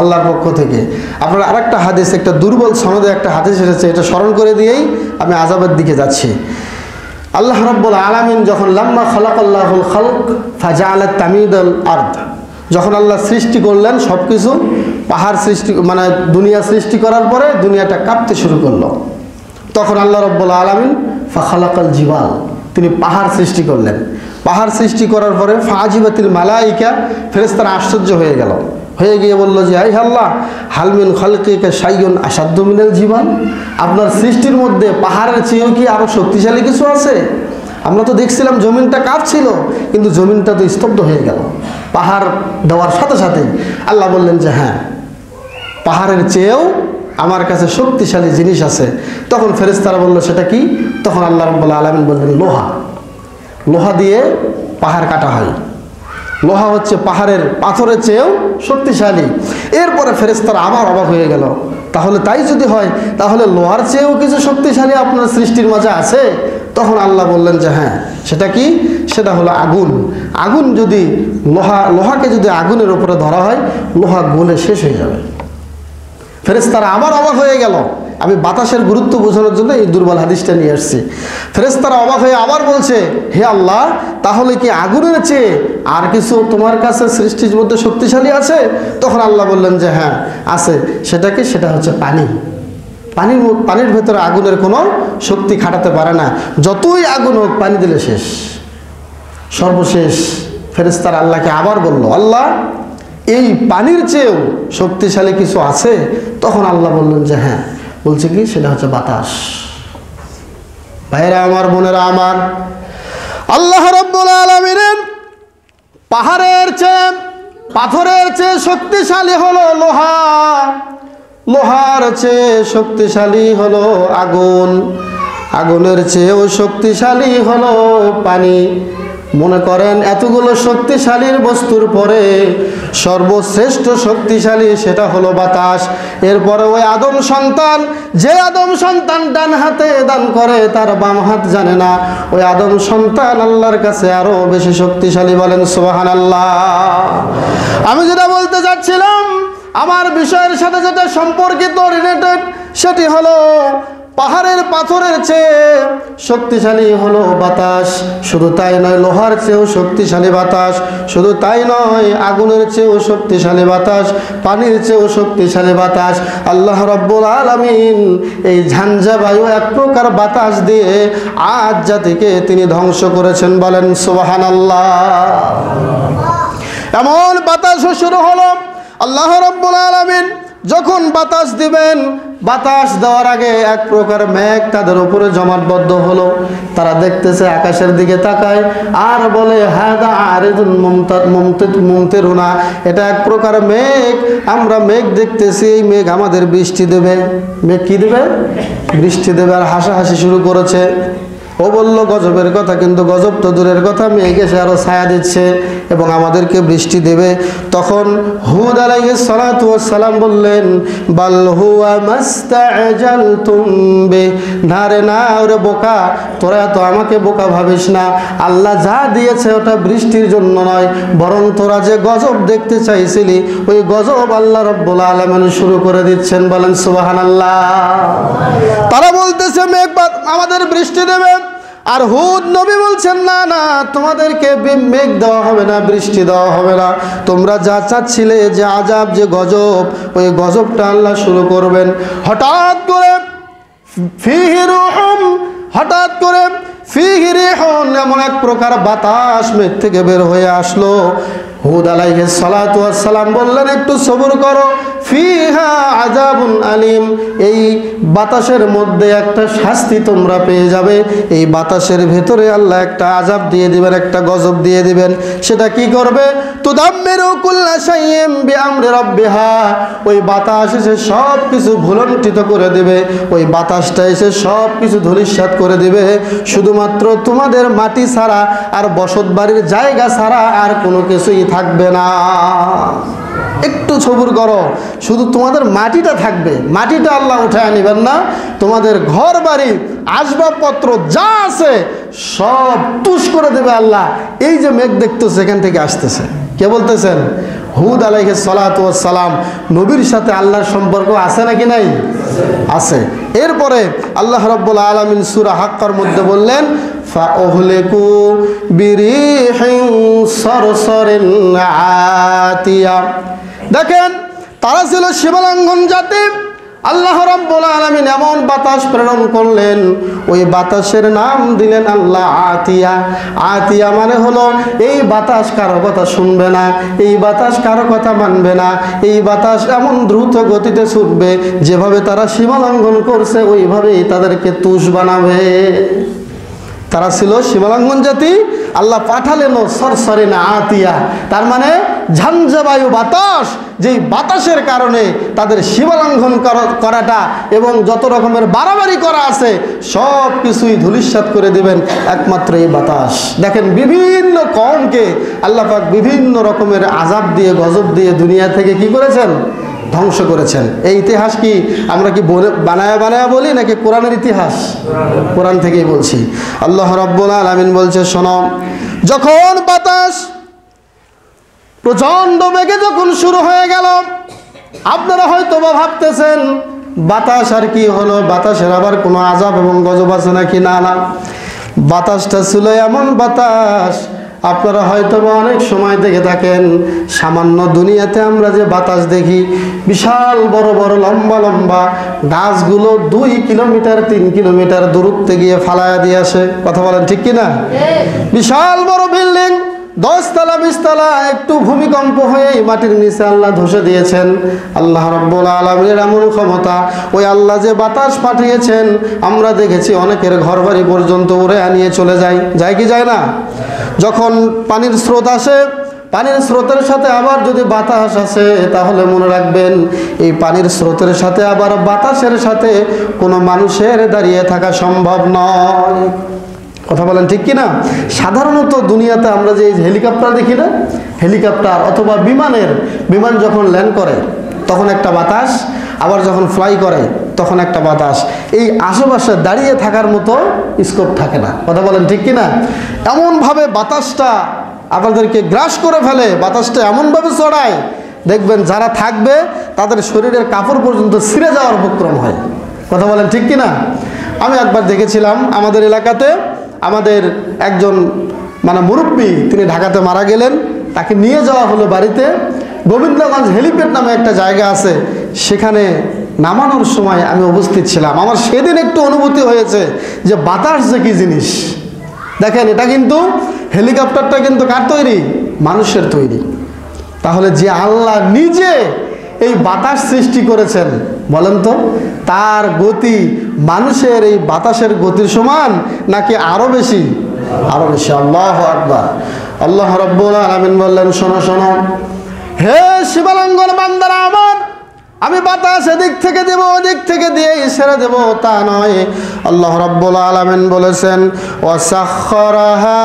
আল্লাহর পক্ষ থেকে। আপনার আরেকটা হাদিস, একটা দুর্বল সনদে একটা হাদিস এসেছে, এটা স্মরণ করে দিয়েই আমি আযাবের দিকে যাচ্ছি। আল্লাহ রাব্বুল আলামিন যখন লাম্মা খালাকাল্লাহুল খালক ফাজাআলাত তামিদাল আরদ, যখন আল্লাহ সৃষ্টি করলেন সব কিছু, পাহাড় সৃষ্টি মানে দুনিয়া সৃষ্টি করার পরে দুনিয়াটা কাঁপতে শুরু করলো, তখন আল্লাহ রাব্বুল আলামিন ফাখালাকাল জিবাল, তিনি পাহাড় সৃষ্টি করলেন। পাহাড় সৃষ্টি করার পরে ফাজিবাতিল মালাইকা, ফেরেশতারা আশ্চর্য হয়ে গেল, হয়ে গিয়ে বলল যে আই আল্লাহ, হালমিন খালকিকা শাইউন আসাদ্দু মিনাল জিবাল, আপনার সৃষ্টির মধ্যে পাহাড়ের চেয়েও কি আরো শক্তিশালী কিছু আছে? আমরা তো দেখছিলাম জমিনটা কাঁপছিল, কিন্তু জমিনটা তো স্তব্ধ হয়ে গেল পাহাড় দেওয়ার সাথে সাথে। আল্লাহ বললেন যে হ্যাঁ, পাহাড়ের চেয়েও আমার কাছে শক্তিশালী জিনিস আছে। তখন ফেরেশতারা বলল সেটা কি? তখন আল্লাহ রাব্বুল আলামিন বললেন লোহা। লোহা দিয়ে পাহাড় কাটা হয়। লোহা হচ্ছে পাহাড়ের পাথরের চেয়েও শক্তিশালী। এরপরে ফেরেশতারা আবার অবাক হয়ে গেল, তাহলে তাই যদি হয়, তাহলে লোহার চেয়েও কিছু শক্তিশালী আপনার সৃষ্টির মাঝে আছে? তখন আল্লাহ বললেন যে হ্যাঁ, সেটা কি? সেটা হলো আগুন। আগুন যদি লোহাকে যদি আগুনের উপরে ধরা হয়, লোহা গলে শেষ হয়ে যাবে। ফেরেশতারা আবার অবাক হয়ে গেল। আমি বাতাসের গুরুত্ব বোঝানোর জন্য এই দুর্বল হাদিসটা নিয়ে আসছি। ফেরেশতারা অবাক হয়ে আবার বলছে, হে আল্লাহ, তাহলে কি আগুনের চেয়ে আর কিছু তোমার কাছে সৃষ্টির মধ্যে শক্তিশালী আছে? তখন আল্লাহ বললেন যে হ্যাঁ আছে। সেটা কি? সেটা হচ্ছে পানি। পানির ভেতরে আগুনের কোনো শক্তি খাটাতে পারে না, যতই আগুন হোক পানি দিলে শেষ। সর্বশেষ ফেরেশতারা আল্লাহকে আবার বলল, আল্লাহ, এই পানির চেয়েও শক্তিশালী কিছু আছে? তখন আল্লাহ বললেন যে হ্যাঁ। বলছে কি? সেটা হচ্ছে বাতাস। ভাইরা আমার, বোনেরা আমার, আল্লাহ রাব্বুল আলামিন পাহাড়ের চেয়ে, পাথরের চেয়ে শক্তিশালী হলো লোহা, লোহার চেয়ে শক্তিশালী হলো আগুন, আগুনের চেয়েও শক্তিশালী হলো পানি, মনে করেন এতগুলো শক্তিশালীর বস্তুর পরে সর্বশ্রেষ্ঠ শক্তিশালী সেটা হলো বাতাস। এরপরে ওই আদম সন্তান, যে আদম সন্তান ডান হাতে দান করে তার বাম হাত জানে না, ওই আদম সন্তান আল্লাহর কাছে আরো বেশি শক্তিশালী। বলেন সুবহানাল্লাহ। আমি যেটা বলতে চাচ্ছিলাম, আমার বিষয়ের সাথে যেটা সম্পর্কিত রিলেটেড, সেটি হলো পাহাড়ের পাথরের চেয়ে শক্তিশালী হলো বাতাস। শুধু তাই নয়, লোহার চেয়েও শক্তিশালী বাতাস। শুধু তাই নয়, আগুনের চেয়েও শক্তিশালী বাতাস, পানির চেয়েও শক্তিশালী বাতাস। আল্লাহ রাব্বুল আলামিন এই ঝঞ্ঝা বায়ু এক প্রকার বাতাস দিয়ে আদ জাতিকে তিনি ধ্বংস করেছেন। বলেন সুবহানাল্লাহ। এমন বাতাস শুরু হলো, আল্লাহ রাব্বুল আলামিন যখন বাতাস দিবেন, বাতাস দেওয়ার আগে এক প্রকার মেঘ তাদের উপরে জমাটবদ্ধ হলো। তারা দেখতেছে, আকাশের দিকে তাকায় আর বলে হাদা আরিদুন মুমতিরুনা, এটা এক প্রকার মেঘ, আমরা মেঘ দেখতেছি, এই মেঘ আমাদের বৃষ্টি দেবে। মেঘ কি দেবে? বৃষ্টি দেবে। আর হাসাহাসি শুরু করেছে। ও বলল গজবের কথা, কিন্তু গজব তো দূরের কথা, মেঘ এসে আরো ছায়া দিচ্ছে এবং আমাদেরকে বৃষ্টি দেবে। তখন হুদ আলাইহিস সালাতু ওয়াস সালাম বললেন, বাল হুয়া মাস্তাজালতুম বে, না রে না, ওরে বোকা, তোরা তো আমাকে বোকা ভাবিস না। আল্লাহ যা দিয়েছে ওটা বৃষ্টির জন্য নয়, বরং তোরা যে গজব দেখতে চাইছিলি ওই গজব আল্লাহ রাব্বুল আলামিন শুরু করে দিচ্ছেন। বলেন সুবহানাল্লাহ। তারা বলতেছে মেঘ আমাদের বৃষ্টি দেবে, আর হুদ নবী বলছেন না না, তোমাদেরকে মেঘ দেওয়া হবে না, বৃষ্টি দেওয়া হবে না, তোমরা যা চাচ্ছিলে যে আযাব, যে গজব, ওই গজবটা আল্লাহ শুরু করবেন। হঠাৎ করে ফিহি রূহুম, হঠাৎ করে ফিহি রিহুন, এমন এক প্রকার বাতাস মেঘ থেকে বের হয়ে আসলো। হুদ আলাইহিস সালাতু ওয়াস সালাম বললেন, একটু সবর করো, ফিহা আযাবুন আলিম, এই বাতাসের মধ্যে একটা শাস্তি তোমরা পেয়ে যাবে। এই বাতাসের ভেতরে আল্লাহ একটা আযাব দিয়ে দিবেন, একটা গজব দিয়ে দিবেন। সেটা কি করবে? তুদাম্মিরু কুল্লা শাইইন বিআমরি রাব্বিহা, ওই বাতাস এসে সব কিছু ভুলণ্ঠিত করে দিবে। ওই বাতাসটা এসে সব কিছু ধূলিসাৎ করে দিবে। শুধুমাত্র তোমাদের মাটি ছাড়া আর বসত বাড়ির জায়গা ছাড়া আর কোনো কিছুই থাকবে না। একটু সবুর করো, শুধু তোমাদের মাটিটা থাকবে, মাটিটা আল্লাহ উঠায় নিবেন না। তোমাদের ঘর বাড়ি আসবাবপত্র যা আছে সব তুষ করে দেবে আল্লাহ। এই যে মেঘ দেখতেছে এখান থেকে আসতেছে, কে বলতেছেন? হুদ আলাইহিস সালাতু ওয়াস সালাম। নবীর সাথে আল্লাহর সম্পর্ক আছে নাকি নাই? আছে। এরপরে আল্লাহ রাব্বুল আলামিন সূরা হাক্কার মধ্যে বললেন, ফাউহলিকু বিরিহিন সরসরিন আতিয়া। দেখেন, তারা ছিল সীমালঙ্ঘন জাতি। আল্লাহ রাব্বুল আলামিন এমন বাতাস প্রেরণ করলেন, ওই বাতাসের নাম দিলেন আল্লাহ আতিয়া। আতিয়া মানে হলো এই বাতাস কারো কথা শুনবে না, এই বাতাস কারো কথা মানবে না, এই বাতাস এমন দ্রুত গতিতে ছুটবে, যেভাবে তারা সীমালঙ্ঘন করছে ওইভাবেই তাদেরকে তুষ বানাবে। তারা ছিল সীমালঙ্ঘন জাতি, আল্লাহ পাঠালেন সরসরিন আতিয়া, তার মানে ঝঞ্ঝা বায়ু বাতাস, যেই বাতাসের কারণে তাদের সীমালঙ্ঘন করাটা এবং যত রকমের বাড়াবাড়ি করা আছে সব কিছুই ধূলিসাৎ করে দিবেন একমাত্র এই বাতাস। দেখেন, বিভিন্ন কওমকে আল্লাহ পাক বিভিন্ন রকমের আযাব দিয়ে, গজব দিয়ে দুনিয়া থেকে কি করেছেন? ধ্বংস করেছেন। এই ইতিহাস কি আমরা কি বানায়া বানায়া বলি নাকি কোরআনের ইতিহাস? কোরআন থেকেই বলছি। আল্লাহ রাব্বুল আলামিন বলছে, শোনো, যখন বাতাস প্রচন্ড বেগে যখন শুরু হয়ে গেল, আপনারা হয়তো বা ভাবতেছেন বাতাস আর কি হলো, বাতাসের আবার কোনো আযাব এবং গজব আছে নাকি? না না, বাতাসটা ছিল এমন বাতাস, আপনারা হয়তো বা অনেক সময় দেখে থাকেন, সামান্য দুনিয়াতে আমরা যে বাতাস দেখি, বিশাল বড় বড় লম্বা লম্বা গাছগুলো 2 কিলোমিটার 3 কিলোমিটার দূরত্বে গিয়ে ফালায়া দিয়ে আসে। কথা বলেন ঠিক কিনা? বিশাল বড় বিল্ডিং 10 তলা 20 তলা, একটু ভূমিকম্প হয়ে মাটির নিচে আল্লাহ ধসে দিয়েছেন। আল্লাহ রাব্বুল আলামিনের এমন ক্ষমতা, ওই আল্লাহ যে বাতাস পাঠিয়েছেন, আমরা দেখেছি অনেকের ঘরবাড়ি পর্যন্ত উড়ে আনিয়ে চলে যায়। যায় কি যায় না? যখন পানির স্রোত আসে, পানির স্রোতের সাথে আবার যদি বাতাস আসে, তাহলে মনে রাখবেন এই পানির স্রোতের সাথে আবার বাতাসের সাথে কোনো মানুষের দাঁড়িয়ে থাকা সম্ভব নয়। কথা বলেন ঠিক কি না? সাধারণত দুনিয়াতে আমরা যে হেলিকপ্টার দেখি না, হেলিকপ্টার অথবা বিমান যখন ল্যান্ড করে তখন একটা বাতাস, আবার যখন ফ্লাই করে তখন একটা বাতাস। এই আশেপাশে দাঁড়িয়ে থাকার মতো স্কোপ থাকে না। কথা বলেন ঠিক কি না? এমনভাবে বাতাসটা আপনাদেরকে গ্রাস করে ফেলে, বাতাসটা এমনভাবে চড়ায়, দেখবেন যারা থাকবে তাদের শরীরের কাপড় পর্যন্ত ছিঁড়ে যাওয়ার উপক্রম হয়। কথা বলেন ঠিক কি না? আমি একবার দেখেছিলাম আমাদের এলাকাতে, আমাদের একজন মুরব্বী, তিনি ঢাকাতে মারা গেলেন, তাকে নিয়ে যাওয়া হলো বাড়িতে। গোবিন্দগঞ্জ হেলিপ্যাড নামে একটা জায়গা আছে, সেখানে নামানোর সময় আমি উপস্থিত ছিলাম। আমার সেদিন একটু অনুভূতি হয়েছে যে বাতাস যে কি জিনিস। দেখেন, এটা কিন্তু হেলিকপ্টারটা কিন্তু কার তৈরি? মানুষের তৈরি। তাহলে যে আল্লাহ নিজে এই বাতাস সৃষ্টি করেছেন, বলেন তো তার গতি মানুষের এই বাতাসের গতির সমান নাকি আরো বেশি? আরো বেশি। আল্লাহু আকবার। আল্লাহ রাব্বুল আলামিন বললেন, শোনো শোনো হে শিবালঙ্গন বান্দারা আমার, আমি বাতাস এদিক থেকে দেব ওদিক থেকে দিয়ে ছেড়ে দেব তা নয়। আল্লাহ রাব্বুল আলামিন বলেছেন, ওয়াসাখখারাহা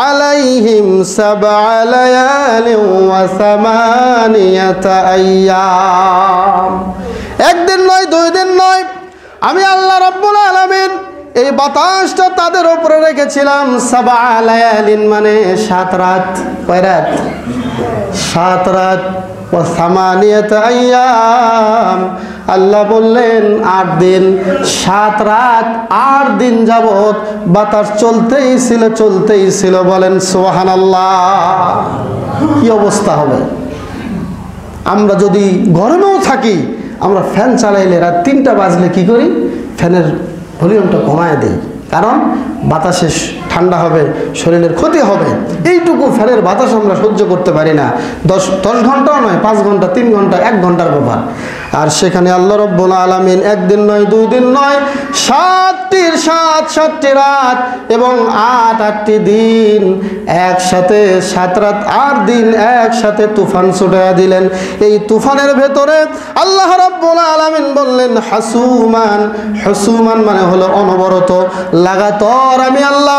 আলাইহিম সাবআ লায়ালিন ওয়া সামানিয়াতা আইয়াম। একদিন নয়, 2 দিন নয়, আমি আল্লাহ রাব্বুল আলামিন এই বাতাসটা তাদের উপরে রেখেছিলাম। সাবআ লায়ালিন মানে 7 রাত। কয় রাত? 7 রাত। ও সামানিয়াতা আইয়াম, আল্লাহ বললেন 8 দিন। 7 রাত 8 দিন যাবত বাতাস চলতেই ছিল। বলেন সুবহানাল্লাহ। কি অবস্থা হবে? আমরা যদি গরমেও থাকি, আমরা ফ্যান চালাইলে রাত 3টা বাজলে কি করি? ফ্যানের ভলিউমটা কমায় দিই, কারণ বাতাসে ঠান্ডা হবে, শরীরের ক্ষতি হবে। এইটুকু ফ্যানের বাতাস আমরা সহ্য করতে পারি না। 10 ঘন্টাও নয়, 5 ঘন্টা, 3 ঘন্টা, 1 ঘন্টার ব্যাপার। আর সেখানে আল্লাহ রাব্বুল আলামিন 1 দিন নয়, 2 দিন নয়, 7টি রাত এবং 8টি দিন একসাথে, 7 রাত 8 দিন একসাথে তুফান ছুটাইয়া দিলেন। এই তুফানের ভেতরে আল্লাহ রাব্বুল আলামিন বললেন হুসুমান মানে হলো অনবরত, লাগাতার আমি আল্লাহ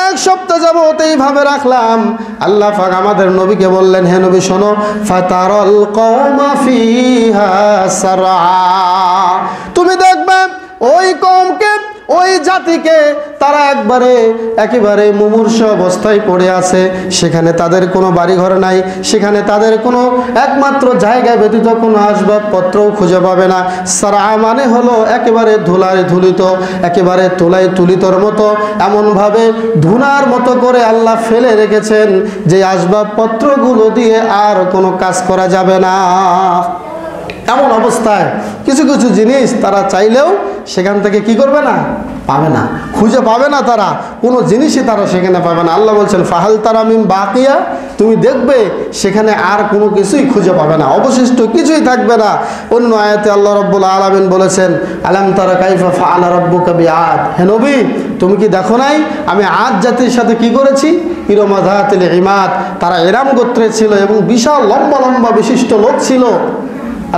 1 সপ্তাহ যাবত এইভাবে রাখলাম। আল্লাহ পাক আমাদের নবীকে বললেন, হে নবী শোনো, ফাতারাল কওমা ফিহা সারআ, তুমি দেখবে ওই কওমকে, ওই জাতিকে, তারা একেবারে মুমূর্ষ অবস্থায় পড়ে আছে। সেখানে তাদের কোনো বাড়িঘর নাই, সেখানে তাদের কোনো একমাত্র জায়গা ব্যতীত কোনো আসবাবপত্রও খুঁজে পাবে না। সারা মানে হলো একেবারে ধুলায় ধুলিত, একেবারে তুলায় তুলিতর মতো, এমনভাবে ধুনার মতো করে আল্লাহ ফেলে রেখেছেন যে আসবাবপত্রগুলো দিয়ে আর কোনো কাজ করা যাবে না। এমন অবস্থায় কিছু কিছু জিনিস তারা চাইলেও সেখান থেকে কি করবে না? পাবে না, খুঁজে পাবে না। তারা কোনো জিনিসই তারা সেখানে পাবে না। আল্লাহ বলছেন, ফাহাল তারা মিন বাকিয়া, তুমি দেখবে সেখানে আর কোনো কিছুই খুঁজে পাবে না, অবশিষ্ট কিছুই থাকবে না। অন্য আয়াতে আল্লাহ রাব্বুল আলামিন বলেছেন, আলাম তারা কাইফা ফাআলা রাব্বুকা বিআদ, হে নবী তুমি কি দেখো নাই আমি আদ জাতির সাথে কি করেছি? ইরমা যাতিল ইমাদ, তারা ইরাম গোত্রের ছিল এবং বিশাল লম্বা লম্বা বিশিষ্ট লোক ছিল।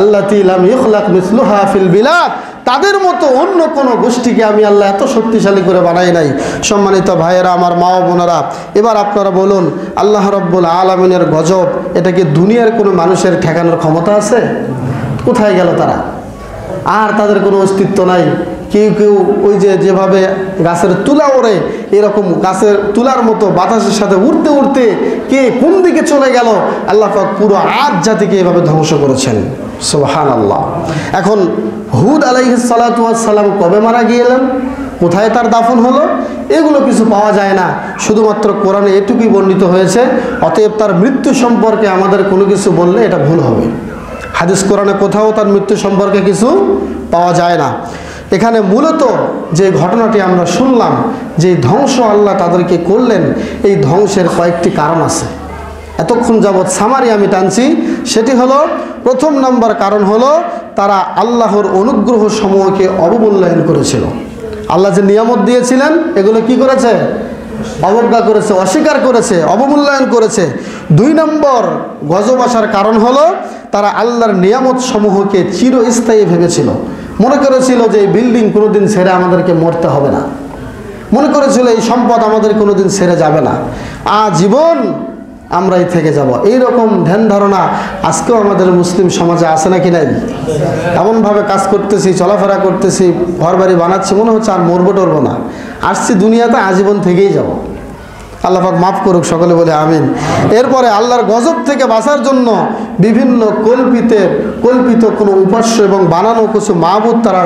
আল্লাতী লাম ইখলাক মিসলুহা ফিল বিলাদ, তাদের মতো অন্য কোনো গোষ্ঠীকে আমি আল্লাহ এত শক্তিশালী করে বানাই নাই। সম্মানিত ভাইয়েরা, আমার মা ও বোনেরা, এবার আপনারা বলুন, আল্লাহ রাব্বুল আলামিনের গজব, এটা কি দুনিয়ার কোনো মানুষের ঠেকানোর ক্ষমতা আছে? কোথায় গেল তারা? আর তাদের কোনো অস্তিত্ব নাই। কেউ কেউ ওই যেভাবে গাছের তুলা ওড়ে, এরকম গাছের তুলার মতো বাতাসের সাথে উড়তে উড়তে কে কোন দিকে চলে গেল। আল্লাহ পাক পুরো আদ জাতিকে এভাবে ধ্বংস করেছেন। সুবহানাল্লাহ। এখন হুদ আলাইহিস সালাতু ওয়াস সালাম কবে মারা গেলেন, কোথায় তার দাফন হলো, এগুলো কিছু পাওয়া যায় না। শুধুমাত্র কোরআনে এটুকুই বর্ণিত হয়েছে। অতএব তার মৃত্যু সম্পর্কে আমাদের কোনো কিছু বললে এটা ভুল হবে। হাদিস কোরআনে কোথাও তার মৃত্যু সম্পর্কে কিছু পাওয়া যায় না। এখানে মূলত যে ঘটনাটি আমরা শুনলাম, যে ধ্বংস আল্লাহ তাদেরকে করলেন, এই ধ্বংসের কয়েকটি কারণ আছে। এতক্ষণ যাবৎ সামারি আমি টানছি। সেটি হলো, প্রথম নম্বর কারণ হলো তারা আল্লাহর অনুগ্রহ সমূহকে অবমূল্যায়ন করেছিল। আল্লাহ যে নিয়ামত দিয়েছিলেন এগুলো কি করেছে? অবজ্ঞা করেছে, অস্বীকার করেছে, অবমূল্যায়ন করেছে। 2 নম্বর গজব আসার কারণ হলো তারা আল্লাহর নিয়ামত সমূহকে চিরস্থায়ী ভেবেছিল। মনে করেছিল যে এই বিল্ডিং কোনোদিন ছেড়ে আমাদেরকে মরতে হবে না। মনে করেছিল এই সম্পদ আমাদের কোনোদিন ছেড়ে যাবে না, আজীবন আমরাই থেকে যাব। এইরকম ধ্যান ধারণা আজকেও আমাদের মুসলিম সমাজে আছে নাকি নাই? এমনভাবে কাজ করতেছি, চলাফেরা করতেছি, ঘর বাড়ি বানাচ্ছি, মনে হচ্ছে আর মরবো টরবো না, আসছি দুনিয়াতে আজীবন থেকেই যাব। আল্লাহ পাক মাফ করুক, সকলে বলে আমিন। এরপরে আল্লাহর গজব থেকে বাঁচার জন্য বিভিন্ন কল্পিত কোনো উপাস্য এবং বানানো কিছু মাবুদ তারা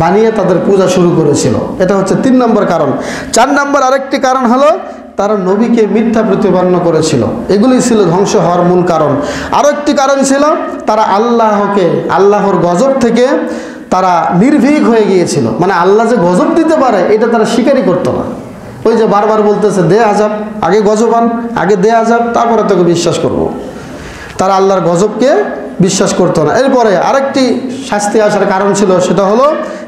বানিয়ে তাদের পূজা শুরু করেছিল। এটা হচ্ছে 3 নম্বর কারণ। 4 নম্বর আরেকটি কারণ হলো তারা নবীকে মিথ্যা প্রতিপন্ন করেছিল। এগুলি ছিল ধ্বংস হওয়ার মূল কারণ। আরও একটি কারণ ছিল তারা আল্লাহর গজব থেকে তারা নির্ভীক হয়ে গিয়েছিল। মানে আল্লাহ যে গজব দিতে পারে এটা তারা স্বীকারই করতো না। ওই যে বারবার বলতেছে দে আজাব, আগে গজব আন, আগে দে আজাব, তারপরে তোকে বিশ্বাস করব। তারা আল্লাহর গজবকে বিশ্বাস করতো না। এরপরে আরেকটি শাস্তি আসার কারণ ছিল, সেটা হলো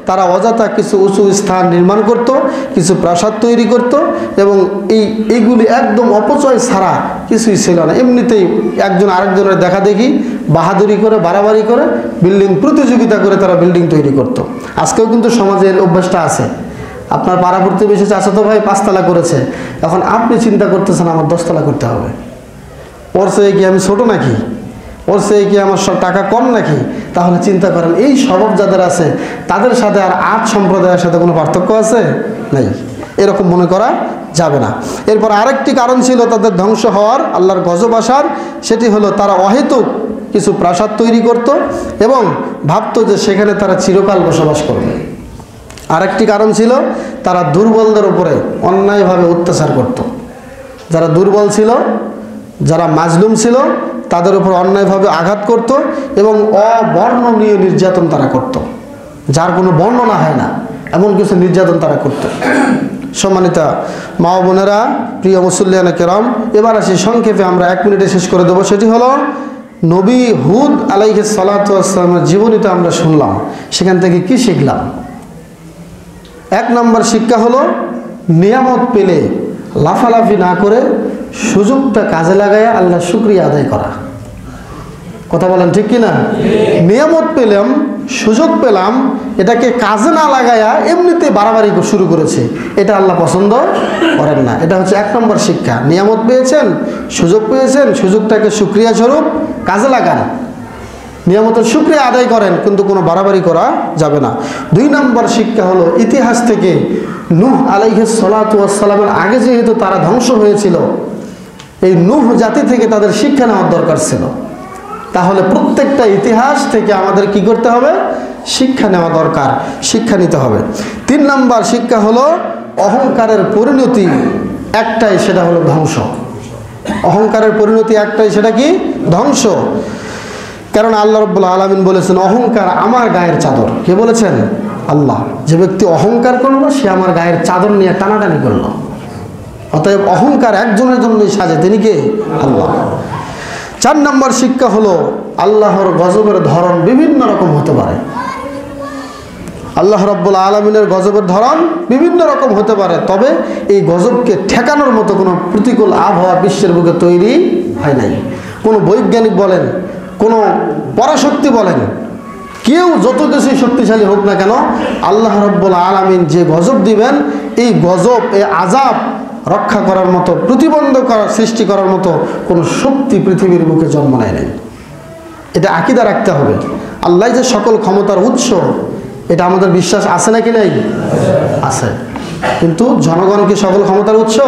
তারা অযথা কিছু উঁচু স্থান নির্মাণ করত, কিছু প্রাসাদ তৈরি করত, এবং এইগুলি একদম অপচয় ছাড়া কিছুই ছিল না। এমনিতেই একজন আরেকজনের দেখা দেখি বাহাদুরি করে, বাড়াবাড়ি করে, বিল্ডিং প্রতিযোগিতা করে তারা বিল্ডিং তৈরি করত। আজকেও কিন্তু সমাজে এই অভ্যাসটা আছে। আপনার পাড়া প্রতিবেশী চাচাতো ভাই 5 তলা করেছে, এখন আপনি চিন্তা করতেছেন আমার 10 তলা করতে হবে। ওর চেয়ে কি আমি ছোট নাকি? ওর চেয়ে কি আমার সব টাকা কম নাকি? তাহলে চিন্তা করেন এই স্বভাব যাদের আছে তাদের সাথে আর 8 সম্প্রদায়ের সাথে কোনো পার্থক্য আছে? নাই। এরকম মনে করা যাবে না। এরপর আরেকটি কারণ ছিল তাদের ধ্বংস হওয়ার, আল্লাহর গজব আসার, সেটি হলো তারা অহেতুক কিছু প্রাসাদ তৈরি করত এবং ভাবতো যে সেখানে তারা চিরকাল বসবাস করবে। আরেকটি কারণ ছিল তারা দুর্বলদের উপরে অন্যায়ভাবে অত্যাচার করত। যারা দুর্বল ছিল, যারা মাজলুম ছিল, তাদের উপর অন্যায়ভাবে আঘাত করত এবং অবর্ণনীয় নির্যাতন তারা করত, যার কোনো বর্ণনা হয় না এমন কিছু নির্যাতন তারা করত। সম্মানিতা মা ও বোনেরা, প্রিয় মুসল্লিয়ানে কেরাম, এবার আসি সংক্ষেপে, আমরা 1 মিনিটে শেষ করে দেবো। সেটি হলো নবী হুদ আলাইহিস সালাতু ওয়াস সালামের জীবনীটা আমরা শুনলাম, সেখান থেকে কি শিখলাম? 1 নম্বর শিক্ষা হলো নিয়ামত পেলে লাফালাফি না করে সুযোগটা কাজে লাগায় আল্লাহ শুকরিয়া আদায় করা। কথা বলেন ঠিক কিনা? নিয়ামত পেলাম, সুযোগ পেলাম, এটাকে কাজে না লাগায়া এমনিতে বাড়াবাড়ি শুরু করেছে, এটা আল্লাহ পছন্দ করেন না। এটা হচ্ছে 1 নম্বর শিক্ষা। নিয়ামত পেয়েছেন, সুযোগ পেয়েছেন, সুযোগটাকে শুকরিয়া স্বরূপ কাজে লাগান, নিয়ামতের শুকরিয়া আদায় করেন, কিন্তু কোনো বাড়াবাড়ি করা যাবে না। 2 নম্বর শিক্ষা হলো ইতিহাস থেকে নূহ আলাইহিস সালাতু ওয়াস সালামের আগে যেহেতু তারা ধ্বংস হয়েছিল, এই নূহ জাতি থেকে তাদের শিক্ষা নেওয়ার দরকার ছিল। তাহলে প্রত্যেকটা ইতিহাস থেকে আমাদের কি করতে হবে? শিক্ষা নেওয়া দরকার, শিক্ষা নিতে হবে। 3 নম্বর শিক্ষা হলো অহংকারের পরিণতি একটাই, সেটা হলো ধ্বংস। অহংকারের পরিণতি একটাই, সেটা কি? ধ্বংস। কারণ আল্লাহ রাব্বুল আলামিন বলেছেন অহংকার আমার গায়ের চাদর। কে বলেছেন? আল্লাহ। যে ব্যক্তি অহংকার করলো সে আমার গায়ের চাদর নিয়ে টানাটানি করলো। অতএব অহংকার একজনের জন্যই সাজে, তিনি কে? আল্লাহ। 4 নম্বর শিক্ষা হলো আল্লাহর গজবের ধরন বিভিন্ন রকম হতে পারে। আল্লাহ রাব্বুল আলামিনের গজবের ধরন বিভিন্ন রকম হতে পারে, তবে এই গজবকে ঠেকানোর মতো কোনো প্রতিকূল আবহাওয়া বিশ্বের বুকে তৈরি হয় নাই। কোনো বৈজ্ঞানিক বলেন, কোনো পরাশক্তি বলেন, কেউ যত কিছুই শক্তিশালী হোক না কেন, আল্লাহ রাব্বুল আলামিন যে গজব দিবেন, এই গজব, এই আযাব রক্ষা করার মতো, প্রতিবন্ধক সৃষ্টি করার মতো কোনো শক্তি পৃথিবীর বুকে জন্ম নেয় নাই। এটা আকীদা রাখতে হবে। আল্লাহ যে সকল ক্ষমতার উৎস, এটা আমাদের বিশ্বাস আছে নাকি নাই? আছে। কিন্তু জনগণ কি সকল ক্ষমতার উৎস?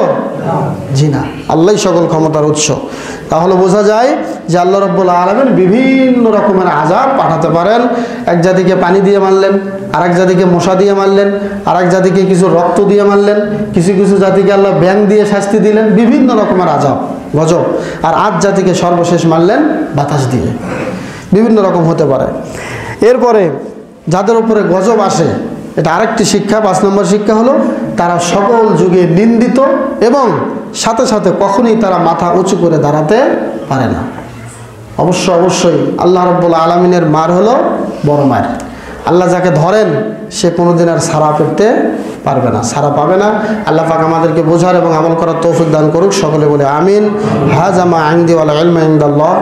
জি না, আল্লাহই সকল ক্ষমতার উৎস। তাহলে বোঝা যায় যে আল্লাহ রাব্বুল আলামিন বিভিন্ন রকমের আযাব পাঠাতে পারেন। এক জাতিকে পানি দিয়ে মারলেন, আরেক জাতিকে মশা দিয়ে মারলেন, আরেক জাতিকে কিছু রক্ত দিয়ে মারলেন, কিছু কিছু জাতিকে আল্লাহ ব্যাঙ দিয়ে শাস্তি দিলেন, বিভিন্ন রকমের আযাব, গজব। আর 8 জাতিকে সর্বশেষ মারলেন বাতাস দিয়ে। বিভিন্ন রকম হতে পারে। এরপরে যাদের উপরে গজব আসে, এটা আরেকটি শিক্ষা। 5 নম্বর শিক্ষা হলো তারা সকল যুগে নিন্দিত এবং সাথে সাথে কখনোই তারা মাথা উঁচু করে দাঁড়াতে পারে না। অবশ্যই আল্লাহ রাব্বুল আলামিনের মার হলো বড় মার। আল্লাহ যাকে ধরেন সে কোনোদিন আর ছাড়া পেতে পারবে না, ছাড়া পাবে না। আল্লাহ পাক আমাদেরকে বোঝার এবং আমল করার তৌফিক দান করুক। সকলে বলে আমিন। হাযা মা ইনদি ওয়াল ইলমু ইনদাল্লাহ।